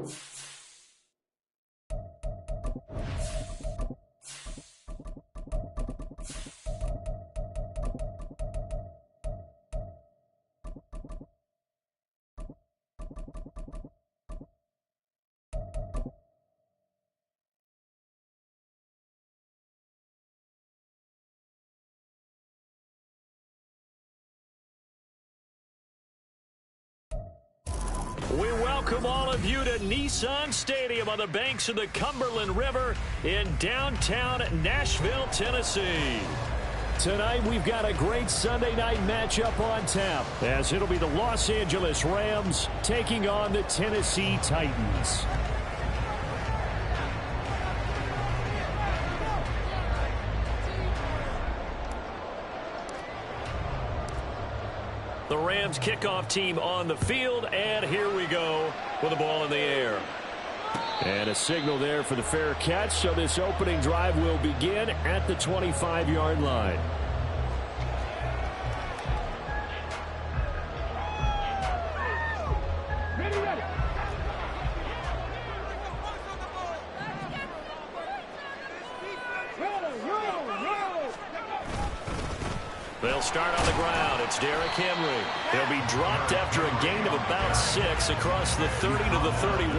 We welcome all of you to Nissan Stadium on the banks of the Cumberland River in downtown Nashville, Tennessee. Tonight, we've got a great Sunday night matchup on tap, as it'll be the Los Angeles Rams taking on the Tennessee Titans. The Rams kickoff team on the field, and here we go with the ball in the air. And a signal there for the fair catch, so this opening drive will begin at the 25-yard line. They'll start on the ground. It's Derrick Henry. He'll be dropped after a gain of about 6 across the 30 to the 31.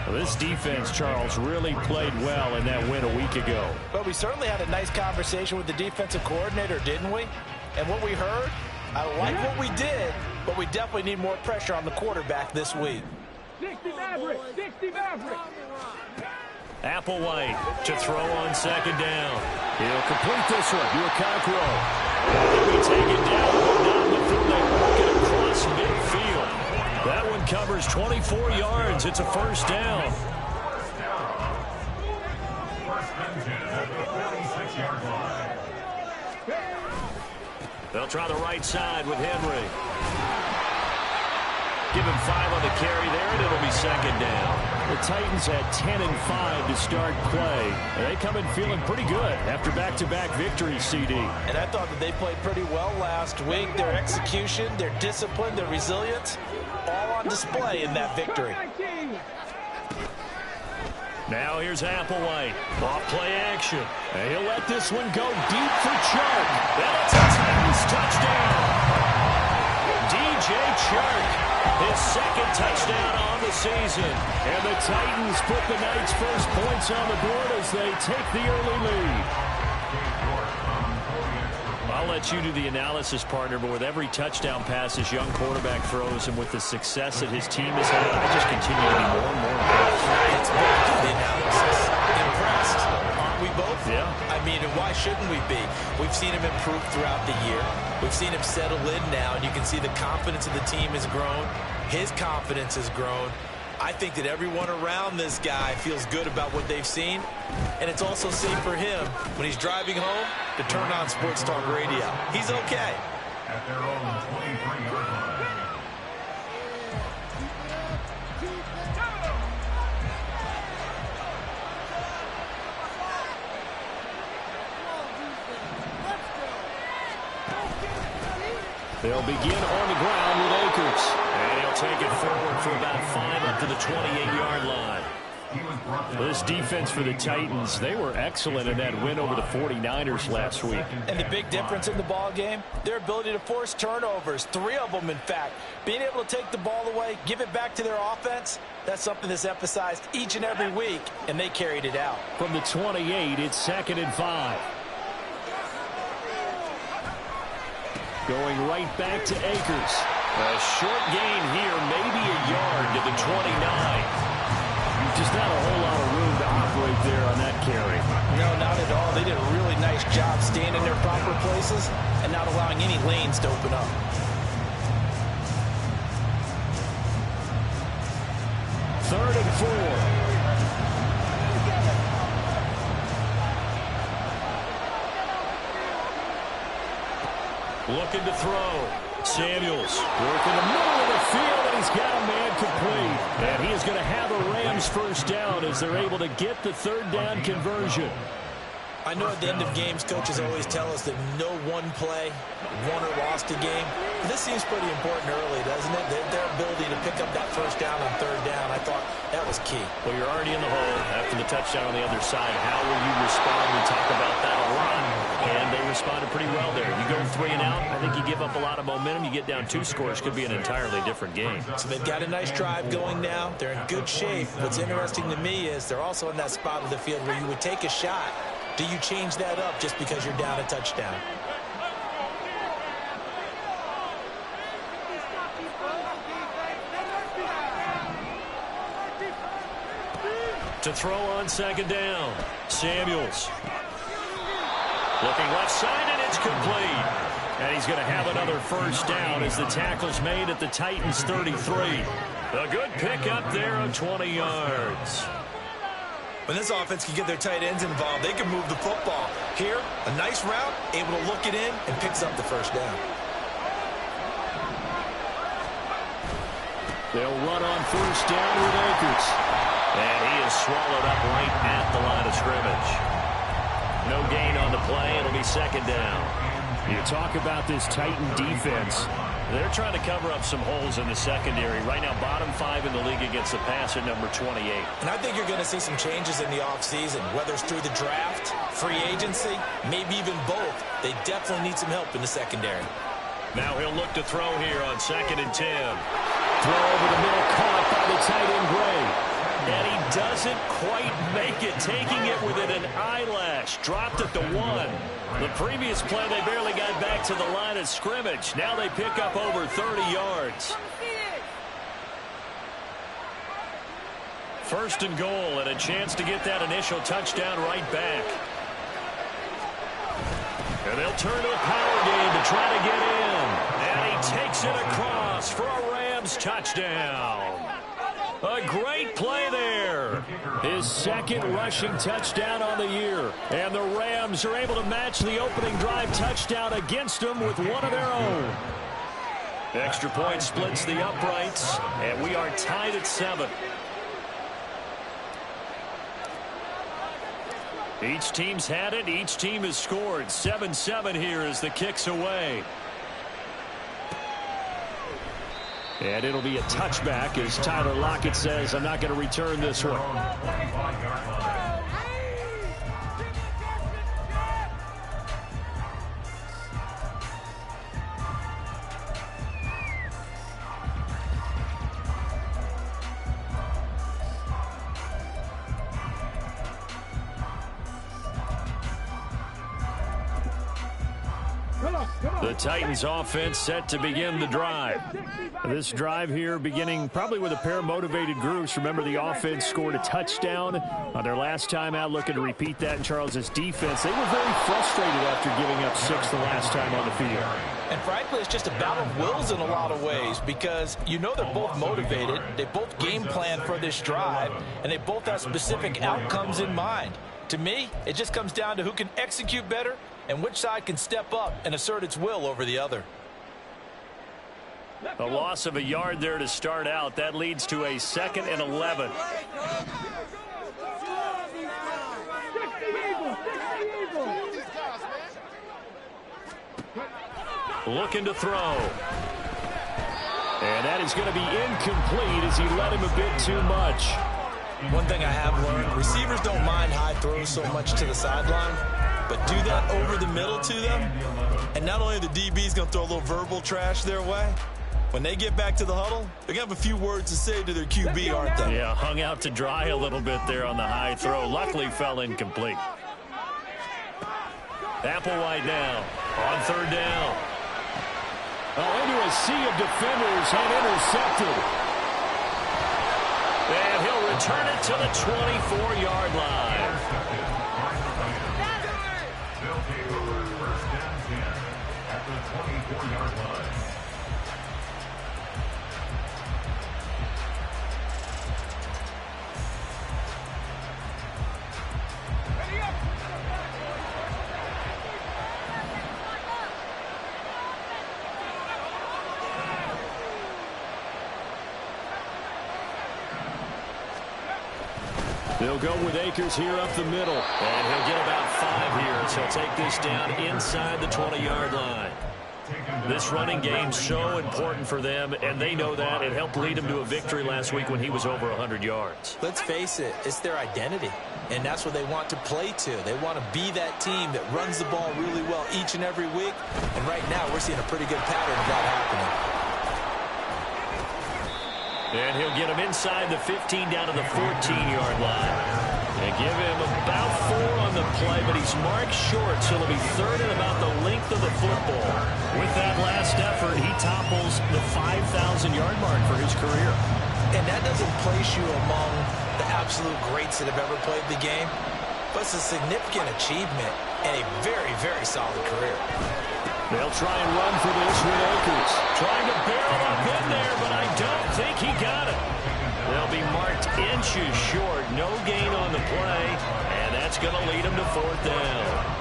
Well, this defense, Charles, really played well in that win a week ago. Well, we certainly had a nice conversation with the defensive coordinator, didn't we? And what we heard, I like what we did, but we definitely need more pressure on the quarterback this week. 60 Maverick! 60 Maverick! Applewhite to throw on second down. He'll complete this one. Okonkwo. He'll be taken down, but not before they work it across midfield. That one covers 24 yards. It's a first down. They'll try the right side with Henry. Give him 5 on the carry there, and it'll be second down. The Titans had 10 and 5 to start play. And they come in feeling pretty good after back-to-back victories, CD. And I thought that they played pretty well last week. Their execution, their discipline, their resilience, all on display in that victory. Now here's Applewhite. Off play action. And he'll let this one go deep for Chark. And it's a Titans touchdown. DJ Chark. His second touchdown on the season. And the Titans put the Knights' first points on the board as they take the early lead. I'll let you do the analysis, partner, but with every touchdown pass this young quarterback throws and with the success that his team has had, I just continue to be more and more impressed. It's both do the analysis. Impressed, aren't we both? Yeah. I mean, and why shouldn't we be? We've seen him improve throughout the year. We've seen him settle in now, and you can see the confidence of the team has grown. His confidence has grown. I think that everyone around this guy feels good about what they've seen, and it's also safe for him when he's driving home to turn on Sports Talk Radio. He's okay. At their own 23-yard line. They'll begin on the ground with Akers. And he'll take it forward for about 5 up to the 28-yard line. This defense for the Titans, they were excellent in that win over the 49ers last week. And the big difference in the ball game, their ability to force turnovers, 3 of them, in fact. Being able to take the ball away, give it back to their offense, that's something that's emphasized each and every week, and they carried it out. From the 28, it's 2nd and 5. Going right back to Akers. A short gain here, maybe a yard to the 29. Just not a whole lot of room to operate there on that carry. No, not at all. They did a really nice job staying in their proper places and not allowing any lanes to open up. Third and 4. Looking to throw. Samuels working the middle of the field, and he's got a man complete. And he is going to have a Rams first down as they're able to get the 3rd down conversion. I know at the end of games, coaches always tell us that no one play won or lost a game. This seems pretty important early, doesn't it? Their ability to pick up that first down on third down, I thought that was key. Well, you're already in the hole after the touchdown on the other side. How will you respond? We talk about that a lot, and they responded pretty well there. You go 3 and out, I think you give up a lot of momentum. You get down 2 scores, could be an entirely different game. So they've got a nice drive going now. They're in good shape. What's interesting to me is they're also in that spot of the field where you would take a shot. Do you change that up just because you're down a touchdown? To throw on second down, Samuels. Looking left side, and it's complete. And he's going to have another first down as the tackle's made at the Titans' 33. A good pickup there of 20 yards. When this offense can get their tight ends involved, they can move the football. Here, a nice route, able to look it in, and picks up the first down. They'll run on first down with Akers. And he is swallowed up right at the line of scrimmage. No gain on the play. It'll be second down. You talk about this Titan defense. They're trying to cover up some holes in the secondary. Right now, bottom 5 in the league against the pass at number 28. And I think you're going to see some changes in the offseason, whether it's through the draft, free agency, maybe even both. They definitely need some help in the secondary. Now he'll look to throw here on 2nd and 10. Throw over the middle, caught by the tight end Gray. And he doesn't quite make it, taking it within an eyelash. Dropped at the 1. The previous play, they barely got back to the line of scrimmage. Now they pick up over 30 yards. First and goal, and a chance to get that initial touchdown right back. And they'll turn to a power game to try to get in. And he takes it across for a Rams touchdown. A great play there. His 2nd rushing touchdown on the year. And the Rams are able to match the opening drive touchdown against them with one of their own. Extra point splits the uprights, and we are tied at 7. Each team's had it. Each team has scored. 7-7 here as the kick's away. And it'll be a touchback as Tyler Lockett says, I'm not going to return this one. The Titans offense set to begin the drive. This drive here beginning probably with a pair of motivated groups. Remember, the offense scored a touchdown on their last time out, looking to repeat that in Charles's defense. They were very frustrated after giving up 6 the last time on the field. And frankly, it's just a battle of wills in a lot of ways because you know they're both motivated. They both game plan for this drive, and they both have specific outcomes in mind. To me, it just comes down to who can execute better and which side can step up and assert its will over the other. A loss of a yard there to start out. That leads to a 2nd and 11. Looking to throw. And that is going to be incomplete as he led him a bit too much. One thing I have learned, receivers don't mind high throws so much to the sideline, but do that over the middle to them, and not only are the DBs going to throw a little verbal trash their way, when they get back to the huddle, they're going to have a few words to say to their QB, aren't they? Yeah, hung out to dry a little bit there on the high throw. Luckily fell incomplete. Applewhite now on 3rd down. Into a sea of defenders and intercepted. And he'll return it to the 24-yard line. They'll take over 1st and 10 at the 24-yard line. They'll go with Akers here up the middle. And he'll get about 5 here, so he'll take this down inside the 20-yard line. This running game's so important for them, and they know that. It helped lead them to a victory last week when he was over 100 yards. Let's face it, it's their identity, and that's what they want to play to. They want to be that team that runs the ball really well each and every week, and right now we're seeing a pretty good pattern of that happening. And he'll get him inside the 15 down to the 14-yard line. They give him about 4 on the play, but he's marked short, so it'll be third and about the length of the football. With that last effort, he topples the 5,000-yard mark for his career. And that doesn't place you among the absolute greats that have ever played the game, but it's a significant achievement and a very, very solid career. They'll try and run for this with Akers. Trying to barrel up in there, but I don't think he got it. They'll be marked inches short. No gain on the play, and that's going to lead them to 4th down.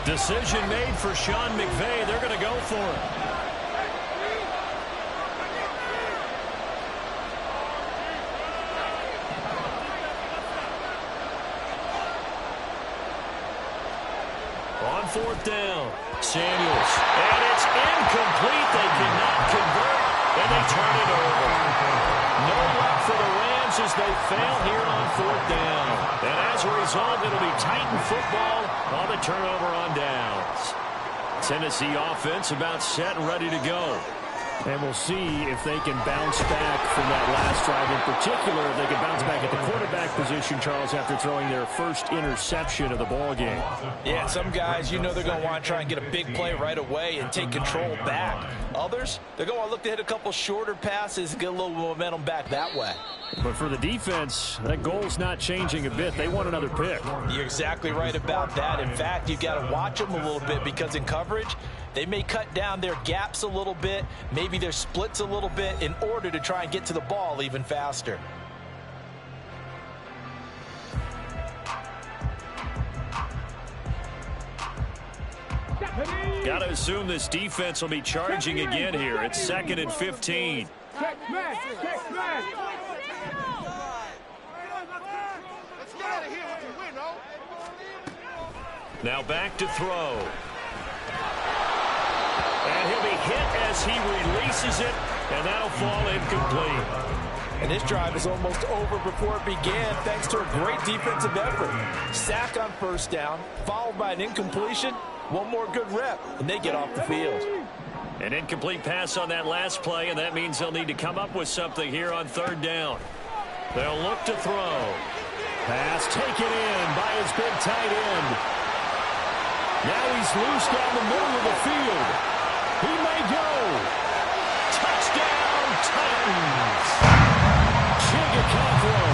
Decision made for Sean McVay. They're going to go for it. On 4th down, Samuels. And it's incomplete. They cannot convert, and they turn it over. No luck for the Rams as they fail here on 4th down. And as a result, it'll be Titan football on the turnover on downs. Tennessee offense about set and ready to go. And we'll see if they can bounce back from that last drive. In particular, if they can bounce back at the quarterback position, Charles, after throwing their first interception of the ball game. Yeah, some guys, you know they're going to want to try and get a big play right away and take control back. Others, they're going to look to hit a couple shorter passes and get a little momentum back that way. But for the defense, that goal's not changing a bit. They want another pick. You're exactly right about that. In fact, you've got to watch them a little bit because in coverage, they may cut down their gaps a little bit, maybe their splits a little bit in order to try and get to the ball even faster. Got to assume this defense will be charging again here. It's 2nd and 15. Check smash! Check smash! Let's get out of here with the win, oh! Now back to throw. And he'll be hit as he releases it, and that'll fall incomplete. And this drive is almost over before it began thanks to a great defensive effort. Sack on 1st down, followed by an incompletion. One more good rep, and they get off the field. An incomplete pass on that last play, and that means they'll need to come up with something here on 3rd down. They'll look to throw. Pass taken in by his big tight end. Now he's loose down the middle of the field. He may go. Touchdown, Titans. Chigakafro,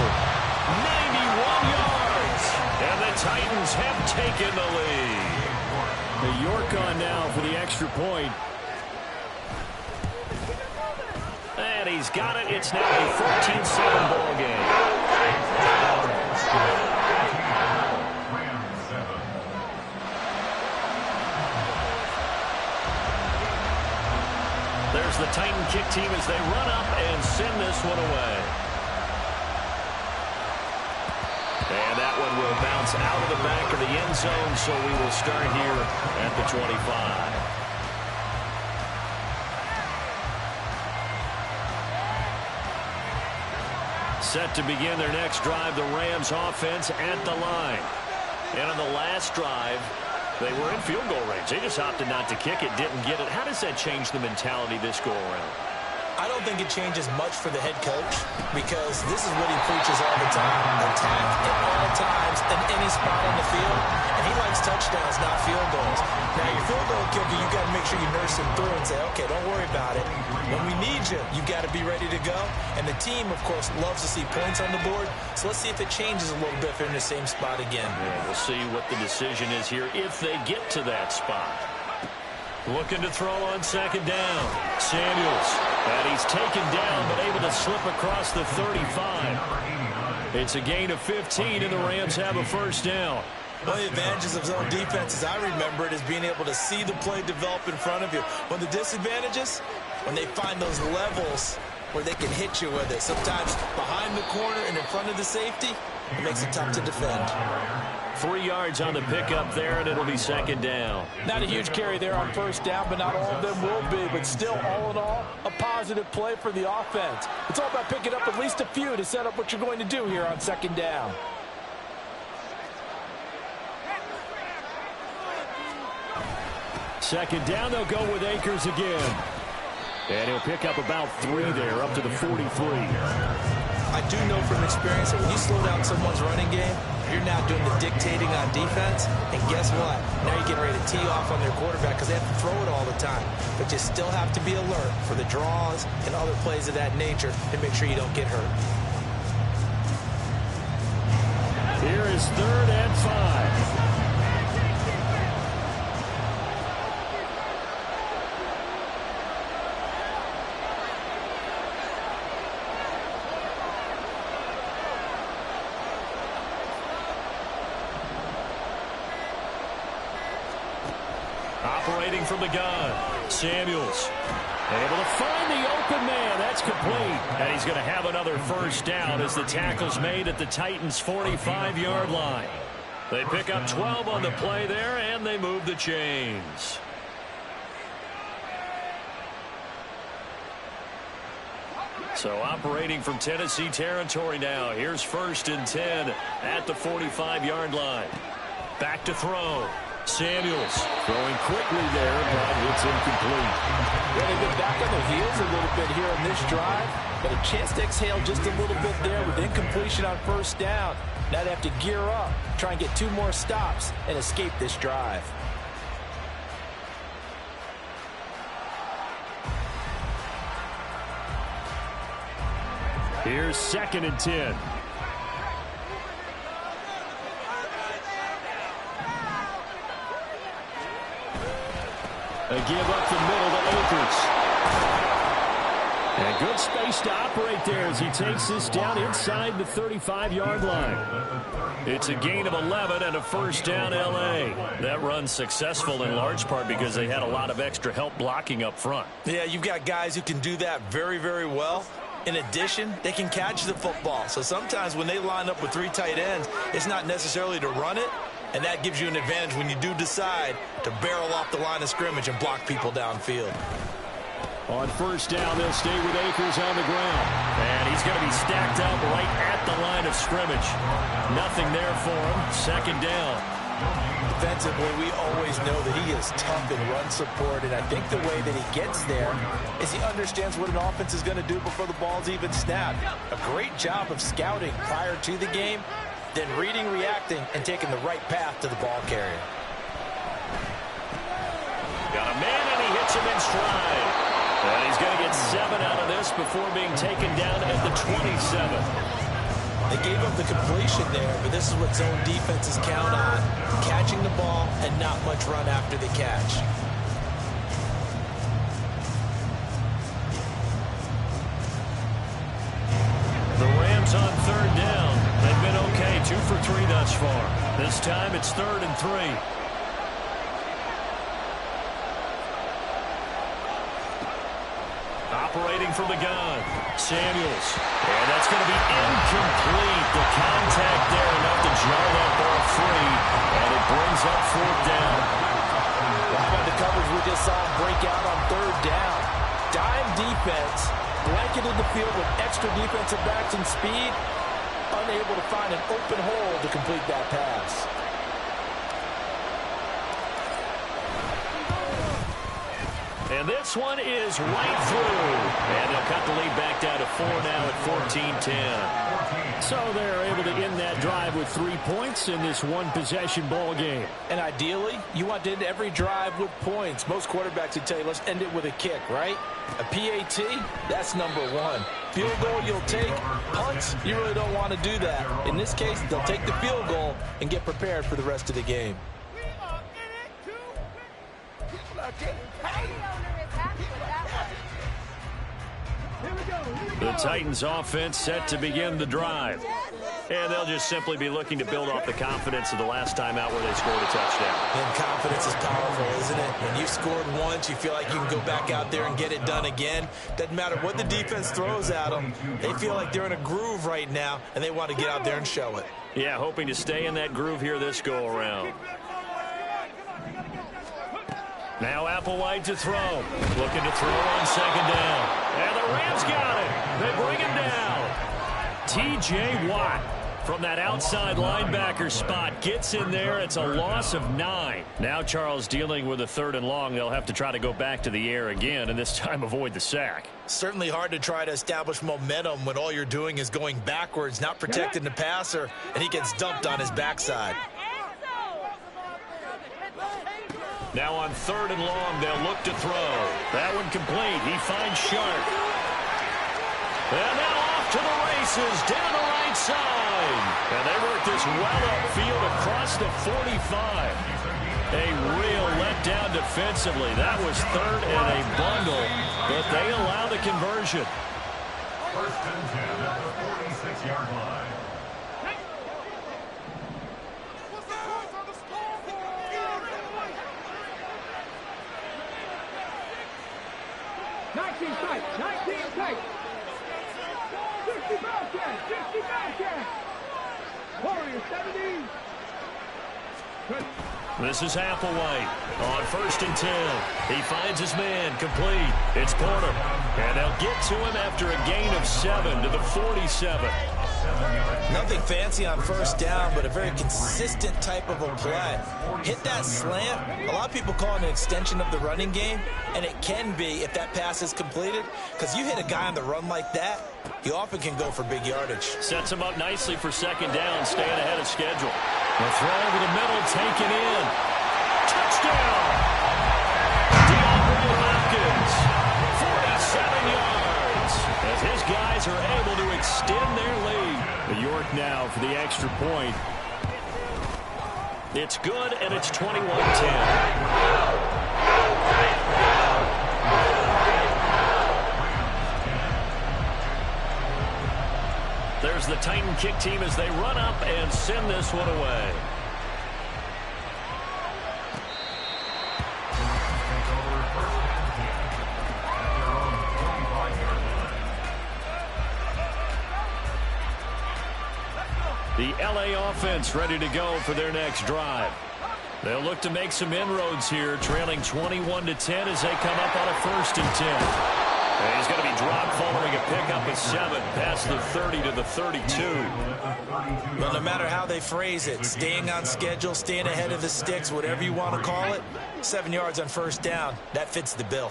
91 yards. And the Titans have taken the lead. The York on now for the extra point. And he's got it. It's now a 14-7 ball game. There's the Titan kick team as they run up and send this one away. And that one will bounce out of the back of the end zone, so we will start here at the 25. Set to begin their next drive, the Rams offense at the line. And on the last drive, they were in field goal range. They just opted not to kick it, didn't get it. How does that change the mentality this go around? I don't think it changes much for the head coach because this is what he preaches all the time. Attack at all times in any spot on the field. And he likes touchdowns, not field goals. Now, your field goal kicker, you got to make sure you nurse him through and say, okay, don't worry about it. When we need you, you got to be ready to go. And the team, of course, loves to see points on the board. So let's see if it changes a little bit if they're in the same spot again. Yeah, we'll see what the decision is here if they get to that spot. Looking to throw on 2nd down. Samuels. And he's taken down but able to slip across the 35. It's a gain of 15, and the Rams have a first down. One of the advantages of zone defense, as I remember it, is being able to see the play develop in front of you. One of the disadvantages, when they find those levels where they can hit you with it. Sometimes behind the corner and in front of the safety, it makes it tough to defend. 3 yards on the pickup there, and it'll be second down. Not a huge carry there on first down, but not all of them will be. But still, all in all, a positive play for the offense. It's all about picking up at least a few to set up what you're going to do here on second down. Second down, they'll go with Akers again. And he'll pick up about 3 there, up to the 43. I do know from experience that when you slow down someone's running game, you're now doing the dictating on defense. And guess what? Now you're getting ready to tee off on their quarterback because they have to throw it all the time. But you still have to be alert for the draws and other plays of that nature to make sure you don't get hurt. Here is 3rd and 5. Operating from the gun, Samuels able to find the open man. That's complete. And he's going to have another first down as the tackle's made at the Titans' 45-yard line. They pick up 12 on the play there, and they move the chains. So operating from Tennessee territory now. Here's 1st and 10 at the 45-yard line. Back to throw. Samuels throwing quickly there, but it's incomplete. Yeah, they've been back on their heels a little bit here on this drive, but a chance to exhale just a little bit there with incompletion on first down. Now they have to gear up, try and get 2 more stops, and escape this drive. Here's 2nd and 10. They give up the middle to Akers. And good space to operate there as he takes this down inside the 35-yard line. It's a gain of 11 and a first down, L.A. That run's successful in large part because they had a lot of extra help blocking up front. Yeah, you've got guys who can do that very, very well. In addition, they can catch the football. So sometimes when they line up with 3 tight ends, it's not necessarily to run it. And that gives you an advantage when you do decide to barrel off the line of scrimmage and block people downfield. On first down, they'll stay with Akers on the ground. And he's going to be stacked up right at the line of scrimmage. Nothing there for him. Second down. Defensively, we always know that he is tough in run support, and I think the way that he gets there is he understands what an offense is going to do before the ball's even snapped. A great job of scouting prior to the game, then reading, reacting, and taking the right path to the ball carrier. Got a man, and he hits him in stride. And he's going to get 7 out of this before being taken down at the 27. They gave up the completion there, but this is what zone defenses count on, catching the ball and not much run after the catch. The Rams on 3rd down. They've been okay, 2 for 3 thus far. This time it's 3rd and 3. Operating from the gun, Samuels. And that's going to be incomplete. The contact there enough to jar that ball free. And it brings up 4th down. How about the coverage we just saw him break out on 3rd down? Dime defense, blanketed the field with extra defensive backs and speed, unable to find an open hole to complete that pass. And this one is right through. And they'll cut the lead back down to 4 now at 14-10. So they're able to end that drive with 3 points in this one-possession ball game. And ideally, you want to end every drive with points. Most quarterbacks would tell you, let's end it with a kick, right? A PAT, that's number 1. Field goal you'll take. Punts, you really don't want to do that. In this case, they'll take the field goal and get prepared for the rest of the game. The Titans offense set to begin the drive. And they'll just simply be looking to build off the confidence of the last time out where they scored a touchdown. And confidence is powerful, isn't it? When you've scored once, you feel like you can go back out there and get it done again. Doesn't matter what the defense throws at them. They feel like they're in a groove right now, and they want to get out there and show it. Yeah, hoping to stay in that groove here this go-around. Now Applewhite to throw. Looking to throw on second down. And the Rams got it. They bring him down. T.J. Watt from that outside linebacker spot gets in there. It's a loss of 9. Now Charles dealing with a 3rd and long. They'll have to try to go back to the air again, and this time avoid the sack. Certainly hard to try to establish momentum when all you're doing is going backwards, not protecting the passer, and he gets dumped on his backside. Now on 3rd and long, they'll look to throw. That one complete. He finds Sharp. And now off to the races down the right side. And they work this well upfield across the 45. A real letdown defensively. That was 3rd and a bundle, but they allow the conversion. 1st and 10 at the 46-yard line. This is Applewhite on 1st and 10. He finds his man complete. It's Porter. And they'll get to him after a gain of 7 to the 47. Nothing fancy on 1st down, but a very consistent type of a play. Hit that slant. A lot of people call it an extension of the running game, and it can be if that pass is completed, because you hit a guy on the run like that, he often can go for big yardage. Sets him up nicely for 2nd down, staying ahead of schedule. The throw over the middle, taken in. Touchdown! DeAndre Hopkins, 47 yards, as his guys are able to extend their lead. The York now for the extra point. It's good, and it's 21-10. There's the Titan kick team as they run up and send this one away. The LA offense ready to go for their next drive. They'll look to make some inroads here, trailing 21-10 as they come up on a 1st and 10. And he's going to be dropped following a pickup of 7 past the 30 to the 32. Well, no matter how they phrase it, staying on schedule, staying ahead of the sticks, whatever you want to call it, 7 yards on 1st down, that fits the bill.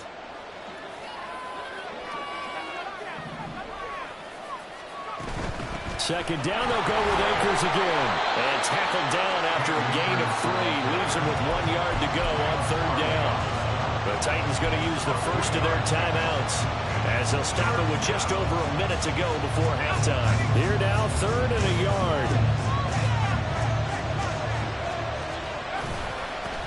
Second down, they'll go with Akers again. And tackled down after a gain of 3. Leaves him with 1 yard to go on 3rd down. The Titans going to use the first of their timeouts as they'll stop it with just over a minute to go before halftime. Here now, 3rd and a yard.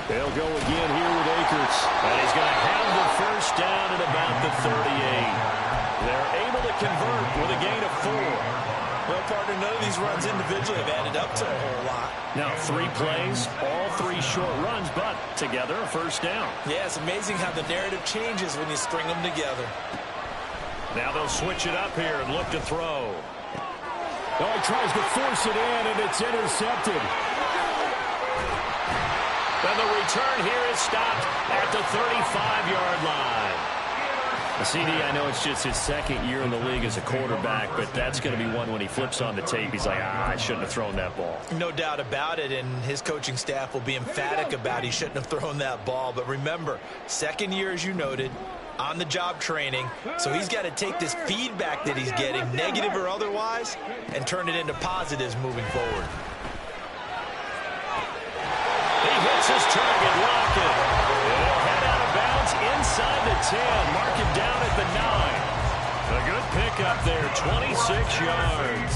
They'll go again here with Akers. And he's going to have the 1st down at about the 38. They're able to convert with a gain of 4. Well, partner, none of these runs individually have added up to a whole lot. Now, 3 plays, all 3 short runs, but together a 1st down. Yeah, it's amazing how the narrative changes when you string them together. Now they'll switch it up here and look to throw. Oh, he tries to force it in, and it's intercepted. And the return here is stopped at the 35-yard line. CD, I know it's just his 2nd year in the league as a quarterback, but that's going to be one when he flips on the tape. He's like, I shouldn't have thrown that ball. No doubt about it, and his coaching staff will be emphatic about he shouldn't have thrown that ball. But remember, 2nd year, as you noted, on-the-job training, so he's got to take this feedback that he's getting, negative or otherwise, and turn it into positives moving forward. He hits his target, Lockett. He'll head out of bounds inside the 10. Mark him down at the 9. A good pickup there, 26 yards.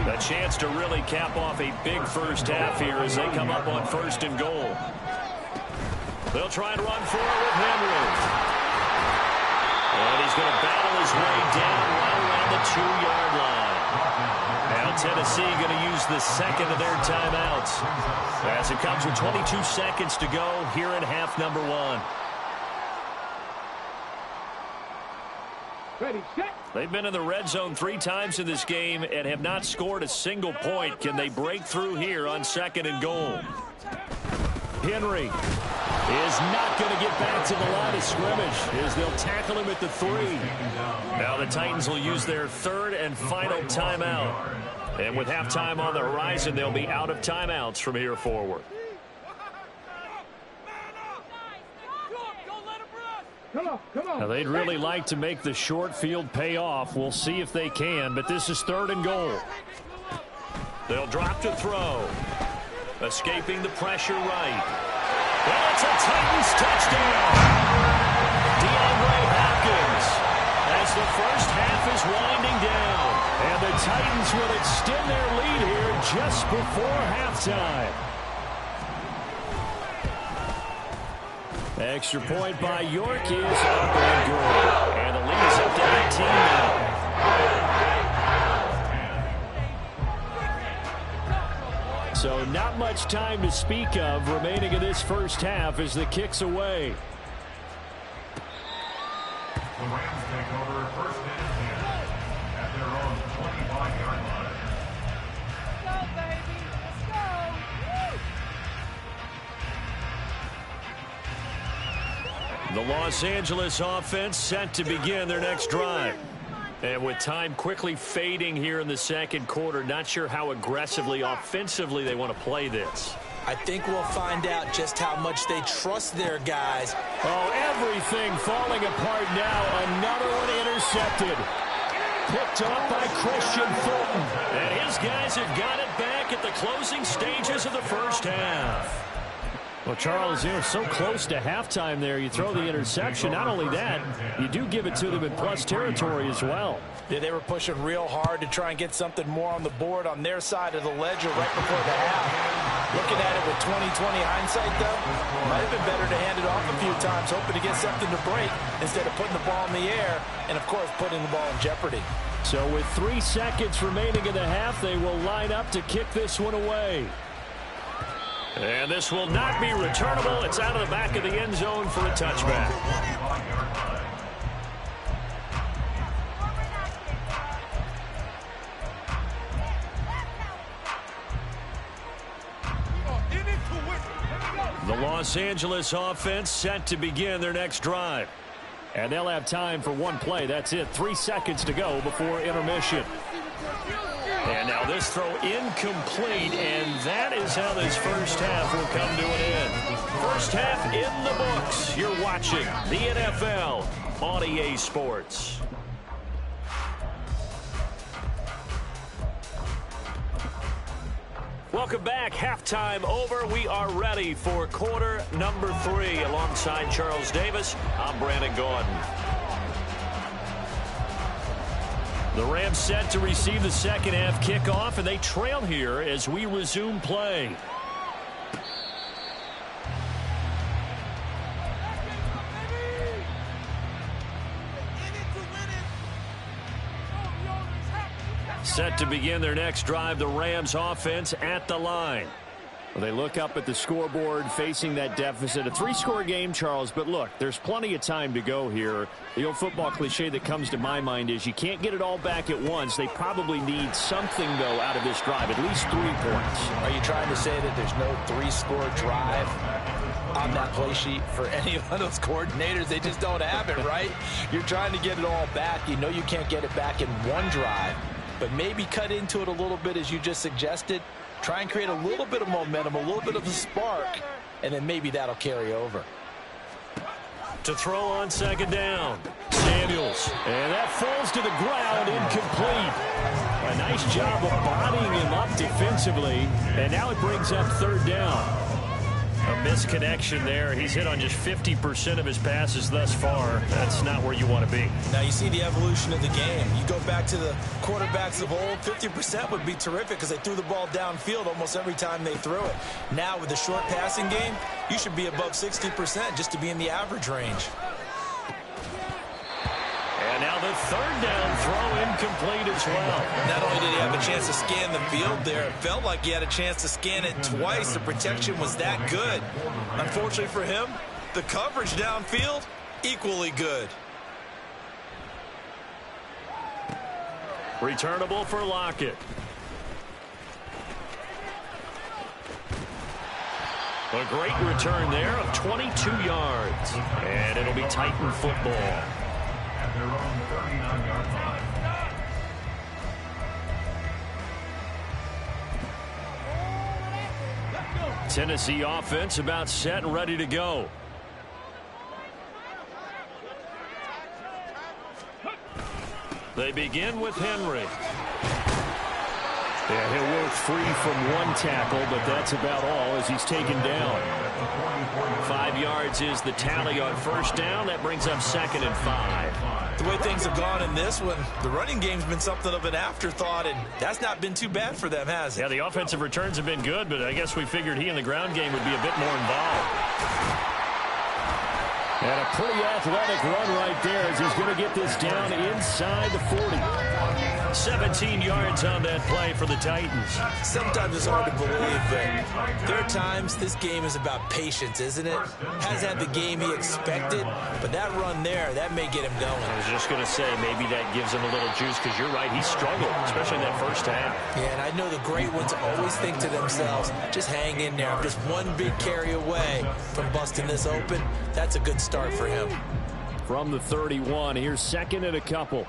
A chance to really cap off a big 1st half here as they come up on 1st and goal. They'll try and run for it with Henry. And he's going to battle his way down right around the 2-yard line. Now Tennessee going to use the second of their timeouts as it comes with 22 seconds to go here in half number one. Ready, set. They've been in the red zone 3 times in this game and have not scored a single point. Can they break through here on second and goal? Henry is not going to get back to the line of scrimmage as they'll tackle him at the 3. Now the Titans will use their third and final timeout. And with halftime on the horizon, they'll be out of timeouts from here forward. Come on. Now they'd really like to make the short field pay off. We'll see if they can, but this is third and goal. They'll drop to throw. Escaping the pressure right. And it's a Titans touchdown. DeAndre Hopkins as the first half is winding down. And the Titans will extend their lead here just before halftime. Extra point by York is up and good. And the lead is up to 18 now. So not much time to speak of remaining in this first half as the kick's away. The Rams take over first and 10 at their own 25-yard line. Let's go, baby. Let's go. The Los Angeles offense set to begin their next drive. And with time quickly fading here in the second quarter, not sure how aggressively, offensively they want to play this. I think we'll find out just how much they trust their guys. Oh, everything falling apart now. Another one intercepted. Picked up by Christian Fulton. And his guys have got it back at the closing stages of the first half. Well, Charles, you're so close to halftime there. You throw the interception. Not only that, you do give it to them in plus territory as well. Yeah, they were pushing real hard to try and get something more on the board on their side of the ledger right before the half. Looking at it with 20/20 hindsight, though, might have been better to hand it off a few times, hoping to get something to break instead of putting the ball in the air and, of course, putting the ball in jeopardy. So with 3 seconds remaining in the half, they will line up to kick this one away. And this will not be returnable. It's out of the back of the end zone for a touchback. The Los Angeles offense set to begin their next drive. And they'll have time for one play. That's it. 3 seconds to go before intermission. And now this throw incomplete, and that is how this first half will come to an end. First half in the books. You're watching the NFL on EA Sports. Welcome back. Halftime over. We are ready for quarter number 3. Alongside Charles Davis, I'm Brandon Gordon. The Rams set to receive the second half kickoff, and they trail here as we resume play. Set to begin their next drive, the Rams offense at the line. Well, they look up at the scoreboard facing that deficit. A 3-score game, Charles, but look, there's plenty of time to go here. The old football cliche that comes to my mind is you can't get it all back at once. They probably need something, though, out of this drive, at least 3 points. Are you trying to say that there's no 3-score drive on that play sheet for any of those coordinators? They just don't have it, right? You're trying to get it all back. You know you can't get it back in one drive, but maybe cut into it a little bit as you just suggested. Try and create a little bit of momentum, a little bit of a spark, and then maybe that'll carry over. To throw on second down, Samuels. And that falls to the ground, incomplete. A nice job of bodying him up defensively, and now it brings up third down. A misconnection there. He's hit on just 50% of his passes thus far. That's not where you want to be. Now you see the evolution of the game. You go back to the quarterbacks of old, 50% would be terrific because they threw the ball downfield almost every time they threw it. Now with the short passing game, you should be above 60% just to be in the average range. And And now the third down throw incomplete as well. Not only did he have a chance to scan the field there, it felt like he had a chance to scan it twice. The protection was that good. Unfortunately for him, the coverage downfield, equally good. Returnable for Lockett. A great return there of 22 yards. And it'll be Titan football. At their own 39-yard line. Tennessee offense about set and ready to go. They begin with Henry. Yeah, he'll work free from one tackle, but that's about all as he's taken down. 5 yards is the tally on first down. That brings up 2nd and 5. The way things have gone in this one, the running game's been something of an afterthought, and that's not been too bad for them, has it? Yeah, the offensive returns have been good, but I guess we figured he in the ground game would be a bit more involved. And a pretty athletic run right there as he's going to get this down inside the 40. 17 yards on that play for the Titans. Sometimes it's hard to believe, but there are times this game is about patience, isn't it? Hasn't had the game he expected, but that run there, that may get him going. I was just going to say, maybe that gives him a little juice because you're right, he struggled, especially in that first half. Yeah, and I know the great ones always think to themselves, just hang in there. I'm just one big carry away from busting this open. That's a good start for him. From the 31, here's 2nd and a couple.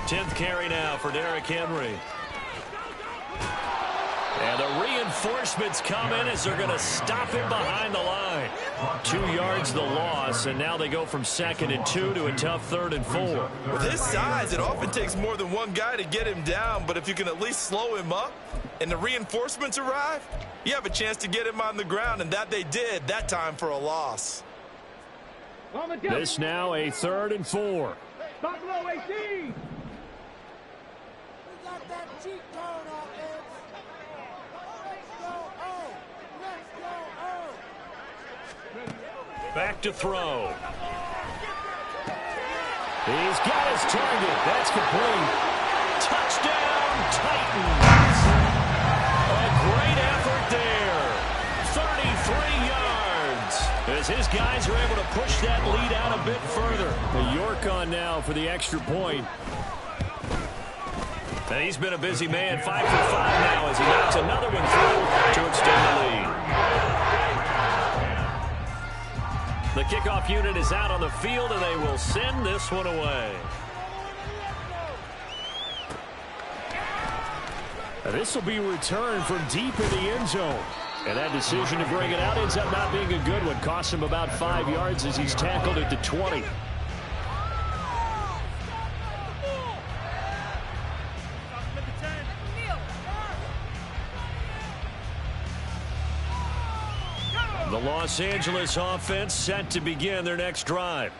Tenth carry now for Derrick Henry. And the reinforcements come in as they're going to stop him behind the line. 2 yards the loss, and now they go from 2nd and 2 to a tough 3rd and 4. With his size, it often takes more than one guy to get him down, but if you can at least slow him up and the reinforcements arrive, you have a chance to get him on the ground, and that they did, that time for a loss. This now a 3rd and 4. Stop low, 18. Back to throw. He's got his target. That's complete. Touchdown, Titans. A great effort there. 33 yards. As his guys are able to push that lead out a bit further. The York on now for the extra point. And he's been a busy man. 5 for 5 now as he knocks another one through to extend the lead. The kickoff unit is out on the field, and they will send this one away. This will be returned from deep in the end zone. And that decision to bring it out ends up not being a good one. Costs him about 5 yards as he's tackled at the 20. The Los Angeles offense set to begin their next drive.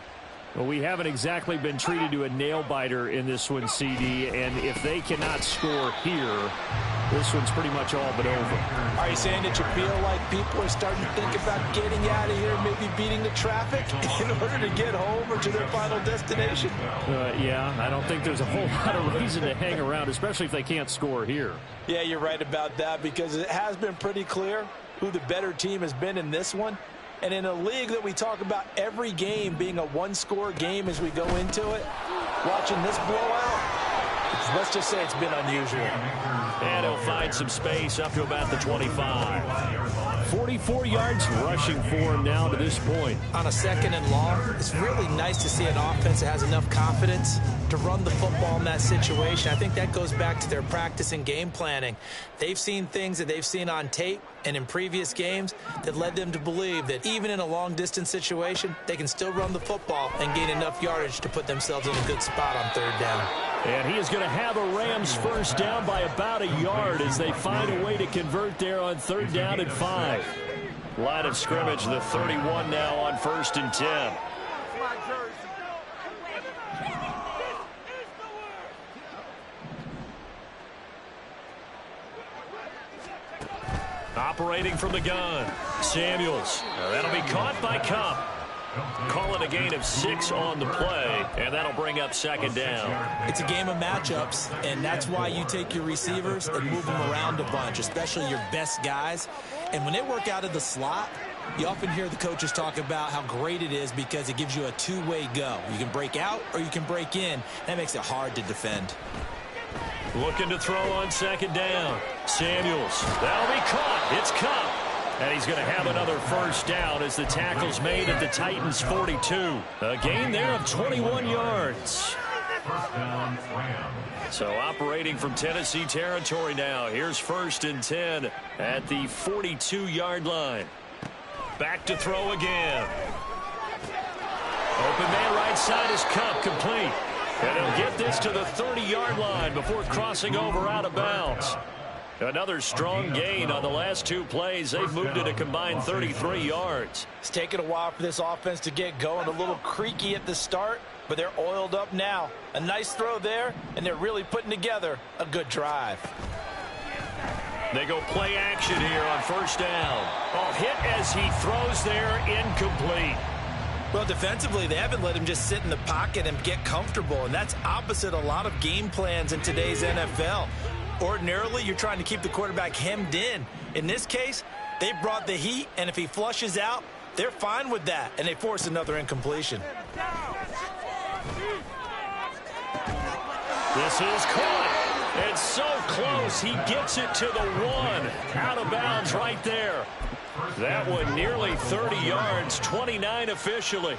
Well, we haven't exactly been treated to a nail-biter in this one, CD, and if they cannot score here, this one's pretty much all but over. Are you saying that you feel like people are starting to think about getting out of here, maybe beating the traffic in order to get home or to their final destination? Yeah, I don't think there's a whole lot of reason to hang around, especially if they can't score here. Yeah, you're right about that because it has been pretty clear who the better team has been in this one. And in a league that we talk about every game being a one-score game as we go into it, watching this blowout, let's just say it's been unusual. And he'll find some space up to about the 25. 44 yards rushing for him now to this point. On a 2nd and long, it's really nice to see an offense that has enough confidence to run the football in that situation. I think that goes back to their practice and game planning. They've seen things that they've seen on tape and in previous games that led them to believe that even in a long-distance situation, they can still run the football and gain enough yardage to put themselves in a good spot on 3rd down. And he is going to have a Rams first down by about a yard as they find a way to convert there on 3rd down and 5. Line of scrimmage, the 31 now on 1st and 10. Operating from the gun, Samuels. That'll be caught by Cup. Call it a gain of 6 on the play, and that'll bring up second down. It's a game of matchups, and that's why you take your receivers and move them around a bunch, especially your best guys. And when they work out of the slot, you often hear the coaches talk about how great it is because it gives you a two-way go. You can break out or you can break in. That makes it hard to defend. Looking to throw on second down. Samuels. That'll be caught. It's Cup. And he's going to have another first down as the tackle's made at the Titans' 42. A gain there of 21 yards. First down, Rams. So operating from Tennessee territory now. Here's 1st and 10 at the 42-yard line. Back to throw again. Open man right side is Cup, complete. And he'll get this to the 30-yard line before crossing over out of bounds. Another strong gain on the last 2 plays. They've moved it a combined 33 yards. It's taken a while for this offense to get going. A little creaky at the start, but they're oiled up now. A nice throw there, and they're really putting together a good drive. They go play action here on first down. Oh, hit as he throws there, incomplete. Well, defensively, they haven't let him just sit in the pocket and get comfortable, and that's opposite a lot of game plans in today's NFL. Ordinarily, you're trying to keep the quarterback hemmed in. In this case, they brought the heat, and if he flushes out, they're fine with that, and they force another incompletion. This is caught. It's so close. He gets it to the 1. Out of bounds right there. That one nearly 30 yards, 29 officially.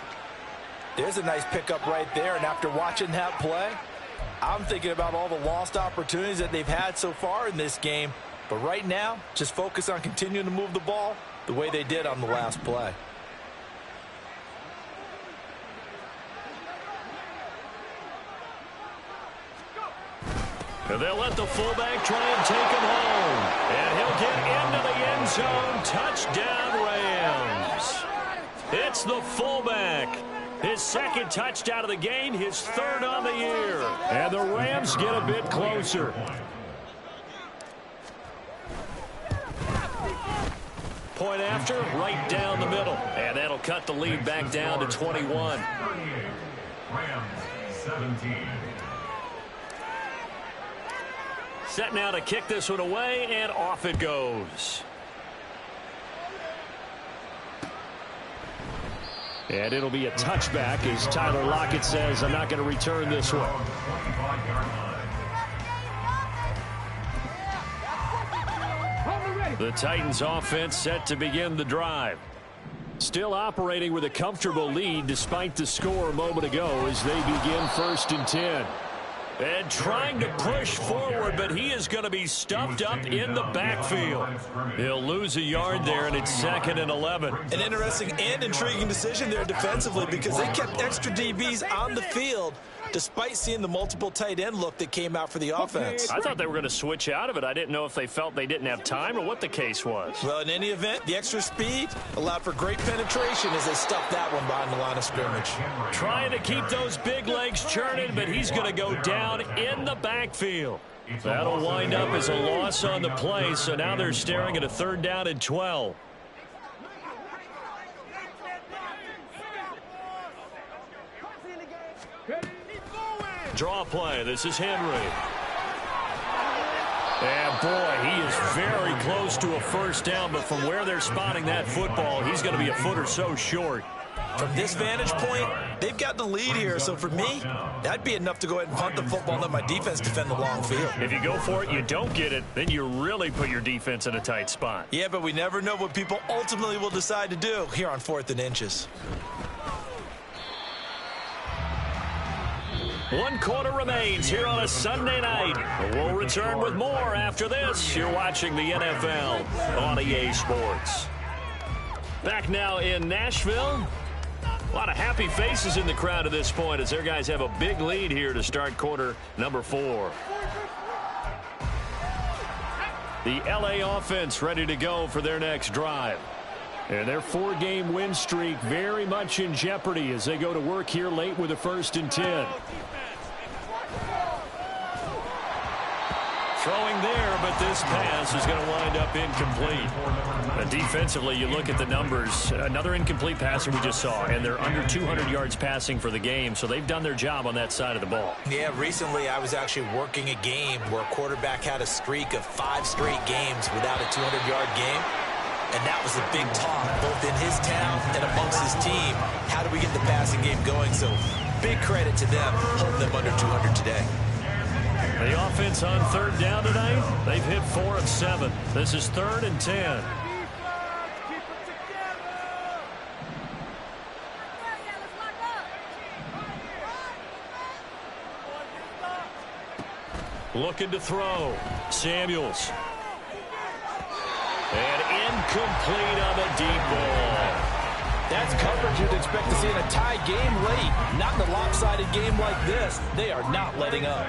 There's a nice pickup right there, and after watching that play, I'm thinking about all the lost opportunities that they've had so far in this game. But right now, just focus on continuing to move the ball the way they did on the last play. And they'll let the fullback try and take him home. And he'll get into the end zone. Touchdown, Rams. It's the fullback. His 2nd touchdown of the game, his 3rd on the year. And the Rams get a bit closer. Point after, right down the middle. And that'll cut the lead back down to 21. 38. Rams 17. Set now to kick this one away, and off it goes. And it'll be a touchback as Tyler Lockett says, I'm not going to return this one. The Titans offense set to begin the drive. Still operating with a comfortable lead despite the score a moment ago as they begin 1st and 10. And trying to push forward, but he is going to be stuffed up in the backfield. He'll lose a yard there, and it's 2nd and 11. An interesting and intriguing decision there defensively because they kept extra DBs on the field despite seeing the multiple tight end look that came out for the offense. I thought they were going to switch out of it. I didn't know if they felt they didn't have time or what the case was. Well, in any event, the extra speed allowed for great penetration as they stuffed that one behind the line of scrimmage. Trying to keep those big legs churning, but he's going to go down in the backfield. That'll wind up as a loss on the play, so now they're staring at a 3rd down and 12. Draw play. This is Henry. And boy, he is very close to a first down, but from where they're spotting that football, he's going to be a foot or so short. From this vantage point, they've got the lead here, so for me, that'd be enough to go ahead and punt the football and let my defense defend the long field. If you go for it, you don't get it, then you really put your defense in a tight spot. Yeah, but we never know what people ultimately will decide to do here on 4th and inches. 1 quarter remains here on a Sunday night. We'll return with more after this. You're watching the NFL on EA Sports. Back now in Nashville. A lot of happy faces in the crowd at this point as their guys have a big lead here to start quarter number 4. The LA offense ready to go for their next drive. And their 4-game win streak very much in jeopardy as they go to work here late with a 1st and 10. Throwing there, but this pass is going to wind up incomplete. Defensively, you look at the numbers. Another incomplete passer we just saw, and they're under 200 yards passing for the game, so they've done their job on that side of the ball. Yeah, recently I was actually working a game where a quarterback had a streak of 5 straight games without a 200-yard game. And that was a big talk, both in his town and amongst his team. How do we get the passing game going? So big credit to them, holding them under 200 today. The offense on third down tonight, they've hit 4 of 7. This is 3rd and 10. Looking to throw. Samuels. And incomplete on the deep ball. That's coverage you'd expect to see in a tie game late. Not in a lopsided game like this. They are not letting up.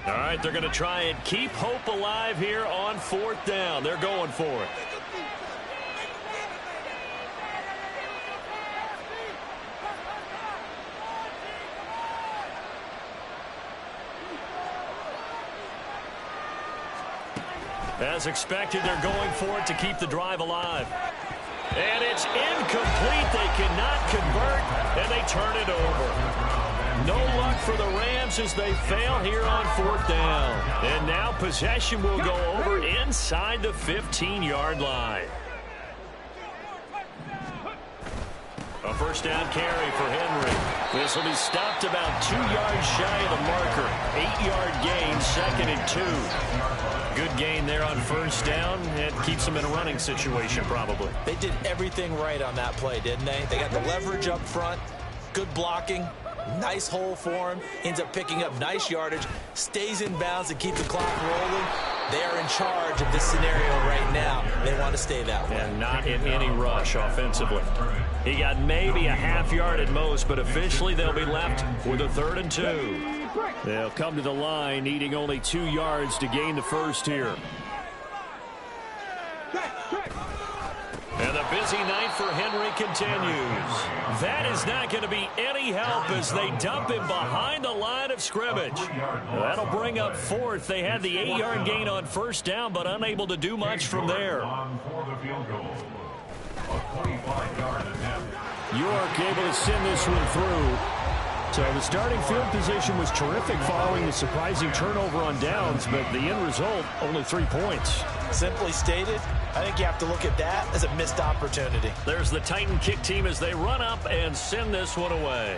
All right, they're going to try and keep hope alive here on 4th down. They're going for it. As expected, they're going for it to keep the drive alive. And it's incomplete. They cannot convert, and they turn it over. No luck for the Rams as they fail here on 4th down. And now possession will go over inside the 15-yard line. A first down carry for Henry. This will be stopped about 2 yards shy of the marker. 8-yard gain, 2nd and 2. Good gain there on first down. It keeps them in a running situation probably. They did everything right on that play, didn't they? They got the leverage up front, good blocking, nice hole for him, ends up picking up nice yardage, stays in bounds to keep the clock rolling. They are in charge of this scenario right now. They want to stay that way. And not in any rush offensively. He got maybe a half yard at most, but officially they'll be left with a 3rd and 2. They'll come to the line needing only 2 yards to gain the first here. And the busy night for Henry continues. That is not going to be any help as they dump him behind the line of scrimmage. That'll bring up 4th. They had the 8-yard gain on first down, but unable to do much from there. York able to send this one through. So the starting field position was terrific following the surprising turnover on downs, but the end result, only 3 points. Simply stated, I think you have to look at that as a missed opportunity. There's the Titan kick team as they run up and send this one away.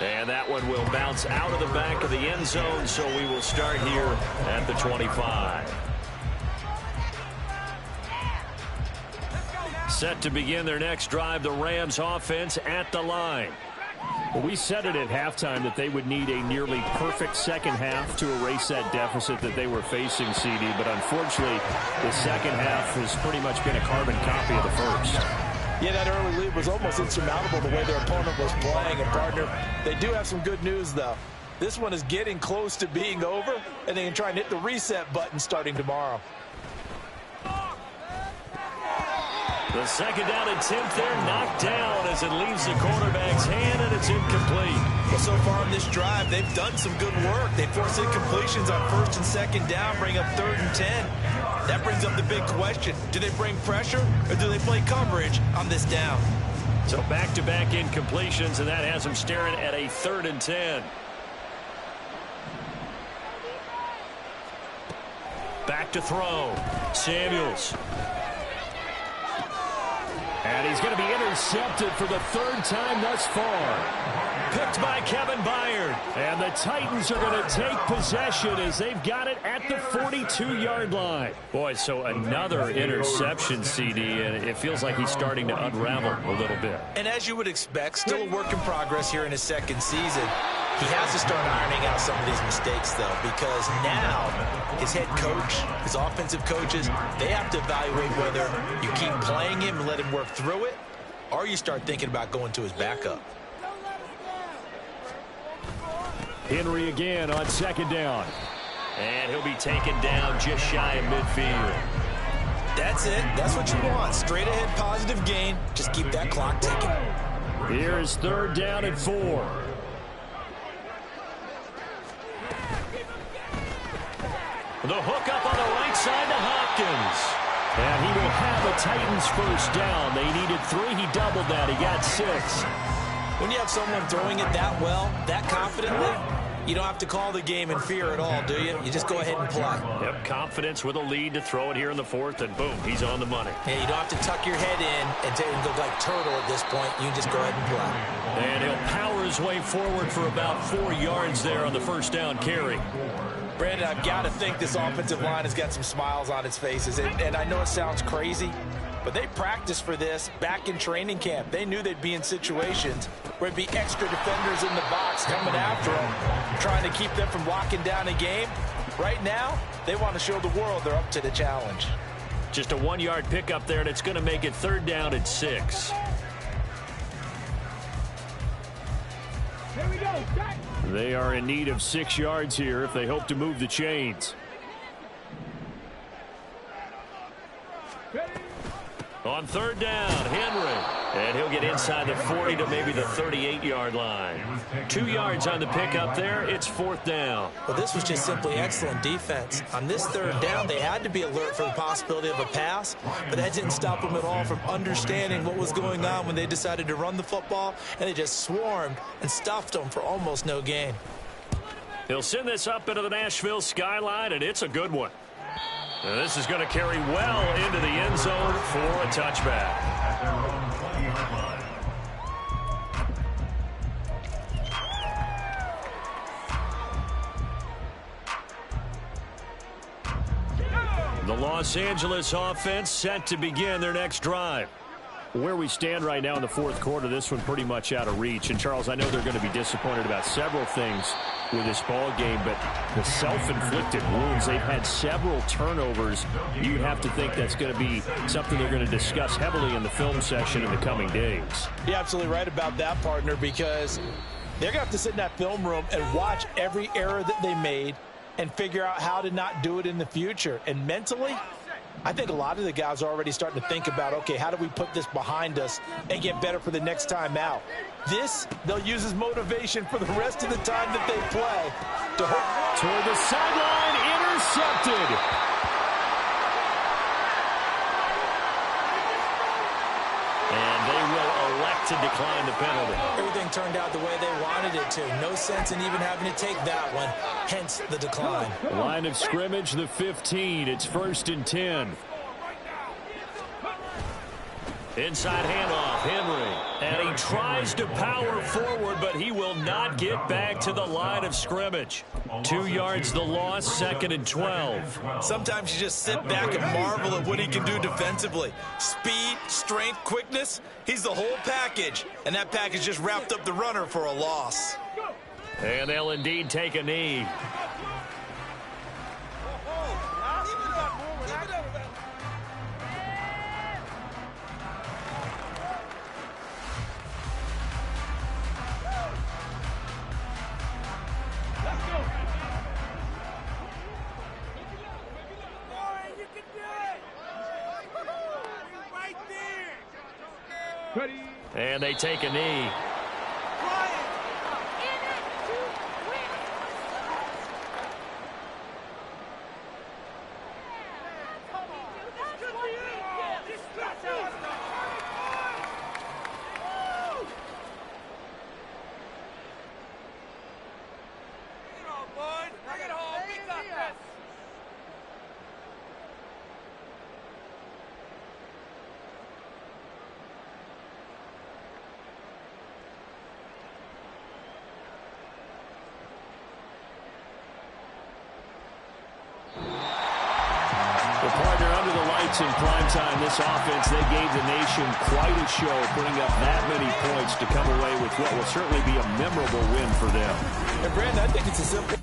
And that one will bounce out of the back of the end zone, so we will start here at the 25. Set to begin their next drive, the Rams offense at the line. Well, we said it at halftime that they would need a nearly perfect second half to erase that deficit that they were facing, CD. But unfortunately, the second half has pretty much been a carbon copy of the first. Yeah, that early lead was almost insurmountable the way their opponent was playing. And, partner, they do have some good news, though. This one is getting close to being over, and they can try and hit the reset button starting tomorrow. The second down attempt there knocked down as it leaves the quarterback's hand, and it's incomplete. Well, so far on this drive, they've done some good work. They forced incompletions on 1st and 2nd down, bring up 3rd and 10. That brings up the big question. Do they bring pressure, or do they play coverage on this down? So back-to-back incompletions, and that has them staring at a 3rd and 10. Back to throw. Samuels. And he's going to be intercepted for the 3rd time thus far. Picked by Kevin Byard. And the Titans are going to take possession as they've got it at the 42-yard line. Boy, so another interception, CD, and it feels like he's starting to unravel a little bit. And as you would expect, still a work in progress here in his 2nd season. He has to start ironing out some of these mistakes, though, because now his head coach, his offensive coaches, they have to evaluate whether you keep playing him and let him work through it, or you start thinking about going to his backup. Henry again on 2nd down. And he'll be taken down just shy of midfield. That's it. That's what you want. Straight ahead positive gain. Just keep that clock ticking. Here is 3rd down and 4. And he will have a Titans first down. They needed 3. He doubled that. He got 6. When you have someone throwing it that well, that confidently, you don't have to call the game in fear at all, do you? You just go ahead and play. Yep, confidence with a lead to throw it here in the 4th, and boom, he's on the money. Yeah, you don't have to tuck your head in and go like turtle at this point. You just go ahead and play. And he'll power his way forward for about 4 yards there on the first down carry. Brandon, I've got to think this offensive line has got some smiles on its faces. And I know it sounds crazy, but they practiced for this back in training camp. They knew they'd be in situations where it'd be extra defenders in the box coming after them, trying to keep them from locking down a game. Right now, they want to show the world they're up to the challenge. Just a 1-yard pickup there, and it's going to make it 3rd down and 6. Here we go. Jack. They are in need of 6 yards here if they hope to move the chains. On 3rd down, Henry. And he'll get inside the 40 to maybe the 38-yard line. 2 yards on the pickup there. It's 4th down. Well, this was just simply excellent defense. On this 3rd down, they had to be alert for the possibility of a pass, but that didn't stop them at all from understanding what was going on when they decided to run the football, and they just swarmed and stuffed them for almost no gain. He'll send this up into the Nashville skyline, and it's a good one. And this is going to carry well into the end zone for a touchback. At their own 20-yard line. The Los Angeles offense set to begin their next drive. Where we stand right now in the 4th quarter, this one pretty much out of reach. And, Charles, I know they're going to be disappointed about several things with this ball game, but the self-inflicted wounds, they've had several turnovers. You'd have to think that's going to be something they're going to discuss heavily in the film session in the coming days. You're absolutely right about that, partner, because they're going to have to sit in that film room and watch every error that they made and figure out how to not do it in the future. And mentally, I think a lot of the guys are already starting to think about, okay, how do we put this behind us and get better for the next time out? This, they'll use as motivation for the rest of the time that they play. Toward the sideline, intercepted. And they will elect to decline the penalty. Everything turned out the way they wanted it to. No sense in even having to take that one, hence the decline. Line of scrimmage, the 15. It's 1st and 10. Inside handoff, Henry. And he tries to power forward, but he will not get back to the line of scrimmage. 2 yards the loss, 2nd and 12. Sometimes you just sit back and marvel at what he can do defensively. Speed, strength, quickness, he's the whole package. And that package just wrapped up the runner for a loss. And they'll indeed take a knee. And they take a knee. In primetime, this offense, they gave the nation quite a show, putting up that many points to come away with what will certainly be a memorable win for them. And Brandon, I think it's a simple